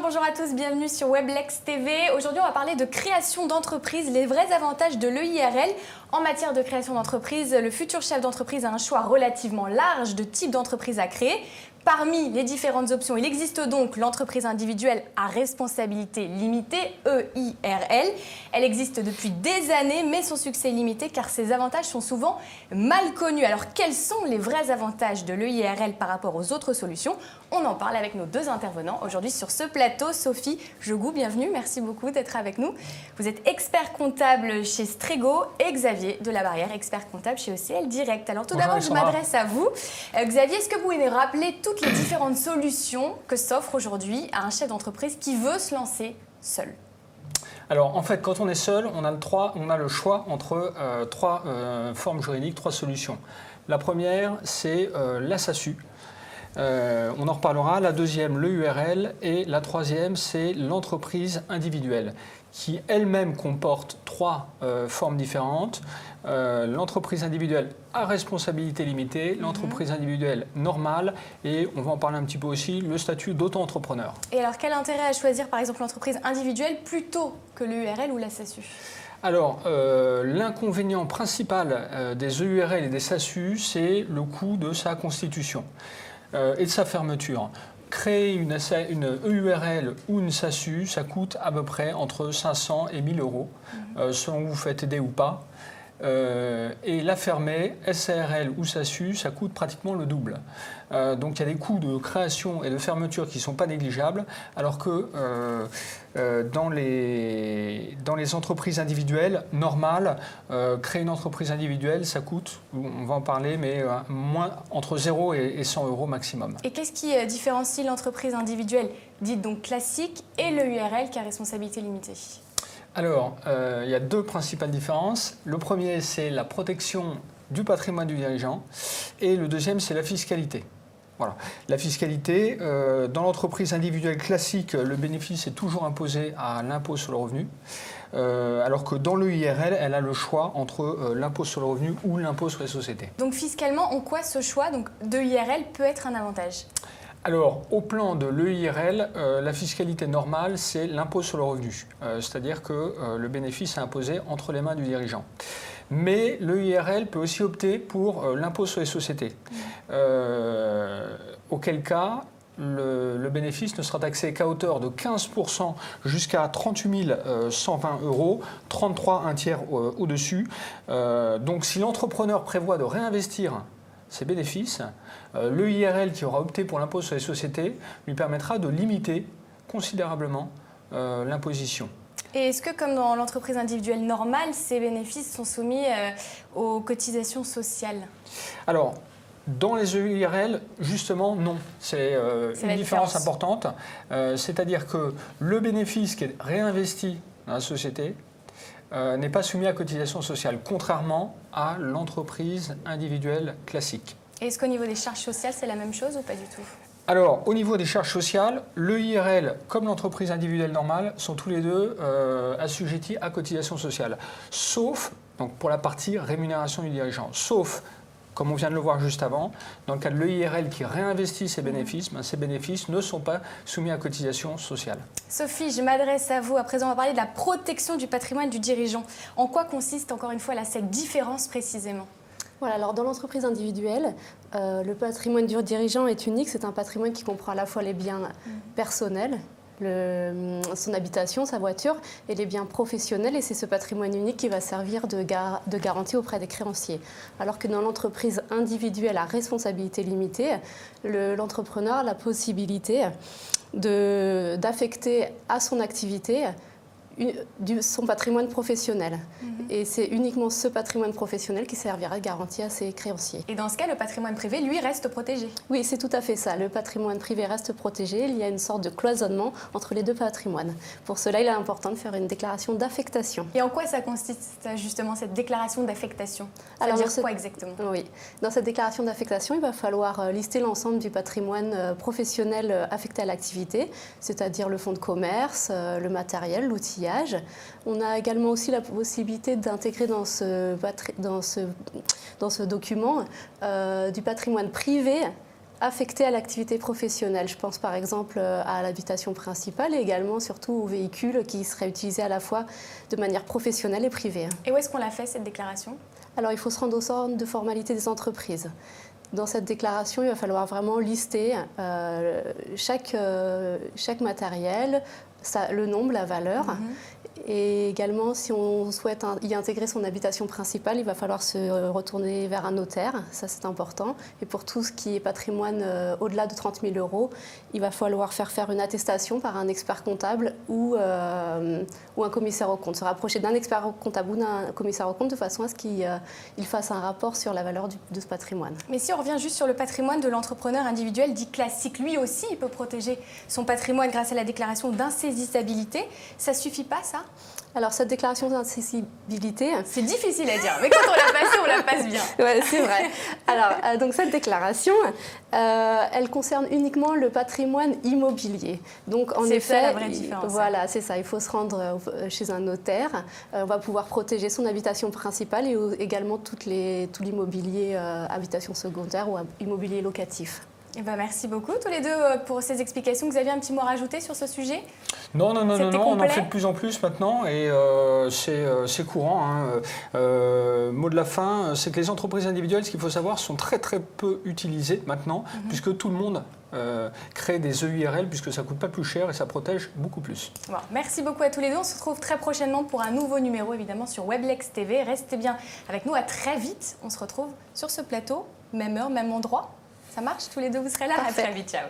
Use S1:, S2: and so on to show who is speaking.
S1: Bonjour à tous, bienvenue sur Weblex TV. Aujourd'hui, on va parler de création d'entreprise, les vrais avantages de l'EIRL. En matière de création d'entreprise, le futur chef d'entreprise a un choix relativement large de types d'entreprises à créer. Parmi les différentes options, il existe donc l'entreprise individuelle à responsabilité limitée, EIRL. Elle existe depuis des années, mais son succès est limité car ses avantages sont souvent mal connus. Alors, quels sont les vrais avantages de l'EIRL par rapport aux autres solutions? On en parle avec nos deux intervenants aujourd'hui sur ce plateau. Sophie Jogou, bienvenue, merci beaucoup d'être avec nous. Vous êtes expert comptable chez Strego et Xavier Delabarrière, expert comptable chez OCL Direct. Alors tout d'abord, je m'adresse à vous. Xavier, est-ce que vous pouvez nous rappeler toutes les différentes solutions que s'offrent aujourd'hui à un chef d'entreprise qui veut se lancer seul?
S2: Alors en fait, quand on est seul, on a le choix entre trois formes juridiques, trois solutions. La première, c'est la SASU. On en reparlera. La deuxième, l'EURL. Et la troisième, c'est l'entreprise individuelle, qui elle-même comporte trois formes différentes. L'entreprise individuelle à responsabilité limitée, l'entreprise individuelle normale et, on va en parler un petit peu aussi, le statut d'auto-entrepreneur.
S1: Et alors, quel intérêt à choisir par exemple l'entreprise individuelle plutôt que l'EURL ou la SASU?
S2: Alors, l'inconvénient principal des EURL et des SASU, c'est le coût de sa constitution et de sa fermeture. Créer une EURL ou une SASU, ça coûte à peu près entre 500 et 1000 euros, selon que vous faites aider ou pas. Et la fermer, SARL ou SASU, ça coûte pratiquement le double. Donc il y a des coûts de création et de fermeture qui ne sont pas négligeables, alors que dans les entreprises individuelles normales, créer une entreprise individuelle, ça coûte, on va en parler, mais entre 0 et 100 euros maximum.
S1: Et qu'est-ce qui différencie l'entreprise individuelle dite donc classique et l'EURL qui a responsabilité limitée?
S2: Alors, il y a deux principales différences. Le premier, c'est la protection du patrimoine du dirigeant et le deuxième, c'est la fiscalité. Voilà. La fiscalité, dans l'entreprise individuelle classique, le bénéfice est toujours imposé à l'impôt sur le revenu, alors que dans l'EIRL, elle a le choix entre l'impôt sur le revenu ou l'impôt sur les sociétés.
S1: Donc fiscalement, en quoi ce choix d'EIRL peut être un avantage?
S2: Alors, au plan de l'EIRL, la fiscalité normale, c'est l'impôt sur le revenu. C'est-à-dire que le bénéfice est imposé entre les mains du dirigeant. Mais l'EIRL peut aussi opter pour l'impôt sur les sociétés. Auquel cas, le bénéfice ne sera taxé qu'à hauteur de 15% jusqu'à 38 120 euros, 33 un tiers au-dessus. Donc, si l'entrepreneur prévoit de réinvestir ses bénéfices, l'EIRL qui aura opté pour l'impôt sur les sociétés lui permettra de limiter considérablement l'imposition.
S1: Et est-ce que, comme dans l'entreprise individuelle normale, ces bénéfices sont soumis aux cotisations sociales?
S2: Alors, dans les EIRL, justement, non. C'est une différence importante. C'est-à-dire que le bénéfice qui est réinvesti dans la société n'est pas soumis à cotisation sociale, contrairement à l'entreprise individuelle classique.
S1: Et est-ce qu'au niveau des charges sociales, c'est la même chose ou pas du tout?
S2: Alors, au niveau des charges sociales, l'EIRL comme l'entreprise individuelle normale sont tous les deux assujettis à cotisation sociale, sauf donc, pour la partie rémunération du dirigeant, sauf, comme on vient de le voir juste avant, dans le cas de l'EIRL qui réinvestit ses bénéfices, ces bénéfices ne sont pas soumis à cotisation sociale.
S1: Sophie, je m'adresse à vous. À présent, on va parler de la protection du patrimoine du dirigeant. En quoi consiste, encore une fois, cette différence précisément?
S3: Voilà, alors dans l'entreprise individuelle, le patrimoine du dirigeant est unique. C'est un patrimoine qui comprend à la fois les biens personnels, son habitation, sa voiture, et les biens professionnels. Et c'est ce patrimoine unique qui va servir de garantie auprès des créanciers. Alors que dans l'entreprise individuelle à responsabilité limitée, l'entrepreneur a la possibilité d'affecter à son activité son patrimoine professionnel. Et c'est uniquement ce patrimoine professionnel qui servira de garantie à ses créanciers.
S1: Et dans ce cas, le patrimoine privé, lui, reste protégé?
S3: Oui, c'est tout à fait ça. Le patrimoine privé reste protégé. Il y a une sorte de cloisonnement entre les deux patrimoines. Pour cela, il est important de faire une déclaration d'affectation.
S1: Et en quoi ça consiste justement cette déclaration d'affectation? Ça veut dire quoi exactement?
S3: Oui, dans cette déclaration d'affectation, il va falloir lister l'ensemble du patrimoine professionnel affecté à l'activité, c'est-à-dire le fonds de commerce, le matériel, l'outil outillage. On a également aussi la possibilité d'intégrer dans ce document du patrimoine privé affecté à l'activité professionnelle. Je pense par exemple à l'habitation principale et également surtout aux véhicules qui seraient utilisés à la fois de manière professionnelle et privée.
S1: Et où est-ce qu'on l'a fait cette déclaration ?
S3: Alors il faut se rendre au centre de formalité des entreprises. Dans cette déclaration, il va falloir vraiment lister chaque matériel, le nombre, la valeur. Et également, si on souhaite y intégrer son habitation principale, il va falloir se retourner vers un notaire, ça c'est important. Et pour tout ce qui est patrimoine au-delà de 30 000 €, il va falloir faire une attestation par un expert comptable ou un commissaire aux comptes. Se rapprocher d'un expert comptable ou d'un commissaire aux comptes de façon à ce qu'il fasse un rapport sur la valeur de ce patrimoine.
S1: Mais si on revient juste sur le patrimoine de l'entrepreneur individuel dit classique, lui aussi il peut protéger son patrimoine grâce à la déclaration d'insaisissabilité. Ça suffit pas ça ?
S3: Alors cette déclaration d'insaisissabilité...
S1: C'est difficile à dire, mais quand on l'a passée, on la passe bien.
S3: Ouais, c'est vrai. Alors, donc cette déclaration, elle concerne uniquement le patrimoine immobilier. Donc en effet,
S1: la vraie différence.
S3: Voilà, c'est ça. Il faut se rendre chez un notaire. On va pouvoir protéger son habitation principale et également tout l'immobilier habitation secondaire ou immobilier locatif.
S1: Eh ben, merci beaucoup tous les deux pour ces explications. Vous aviez un petit mot à rajouter sur ce sujet ?
S2: Non, on en fait de plus en plus maintenant et c'est courant. Mot de la fin, c'est que les entreprises individuelles, ce qu'il faut savoir, sont très peu utilisées maintenant, puisque tout le monde crée des EURL, puisque ça ne coûte pas plus cher et ça protège beaucoup plus.
S1: Bon, merci beaucoup à tous les deux. On se retrouve très prochainement pour un nouveau numéro, évidemment, sur Weblex TV. Restez bien avec nous, à très vite. On se retrouve sur ce plateau, même heure, même endroit. Ça marche ? Tous les deux, vous serez là ?
S3: Parfait.
S1: À très vite, ciao.